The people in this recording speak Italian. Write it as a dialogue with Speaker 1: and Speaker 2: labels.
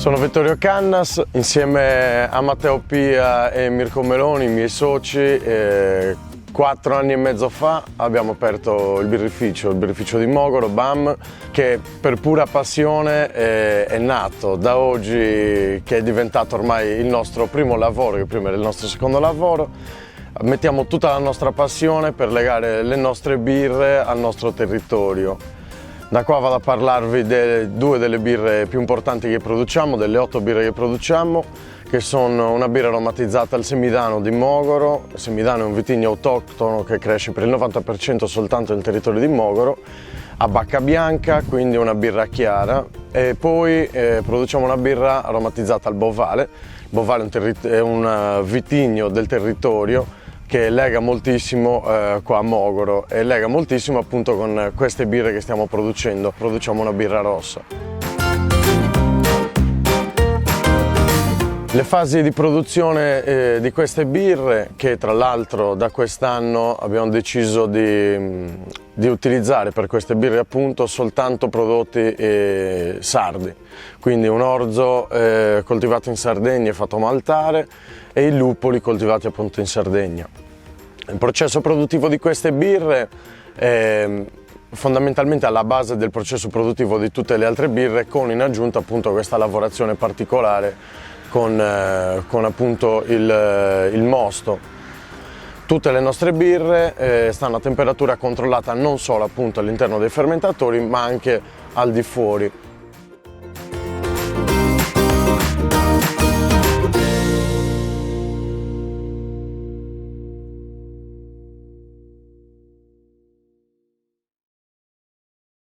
Speaker 1: Sono Vittorio Cannas, insieme a Matteo Pia e Mirko Meloni, i miei soci, 4 anni e mezzo fa abbiamo aperto il birrificio di Mogoro, BAM, che per pura passione è nato da oggi, che è diventato ormai il nostro primo lavoro, che prima era il nostro secondo lavoro. Mettiamo tutta la nostra passione per legare le nostre birre al nostro territorio. Da qua vado a parlarvi di 2 delle birre più importanti che produciamo, delle 8 birre che produciamo, che sono una birra aromatizzata al Semidano di Mogoro. Il Semidano è un vitigno autoctono che cresce per il 90% soltanto nel territorio di Mogoro, a bacca bianca, quindi una birra chiara, e poi produciamo una birra aromatizzata al Bovale. Il Bovale è un vitigno del territorio che lega moltissimo qua a Mogoro e lega moltissimo appunto con queste birre che stiamo producendo. Produciamo una birra rossa. Le fasi di produzione di queste birre, che tra l'altro da quest'anno abbiamo deciso di utilizzare per queste birre appunto soltanto prodotti sardi, quindi un orzo coltivato in Sardegna e fatto maltare e i lupoli coltivati appunto in Sardegna. Il processo produttivo di queste birre è fondamentalmente alla base del processo produttivo di tutte le altre birre, con in aggiunta appunto questa lavorazione particolare con appunto il mosto. Tutte le nostre birre stanno a temperatura controllata non solo appunto all'interno dei fermentatori ma anche al di fuori.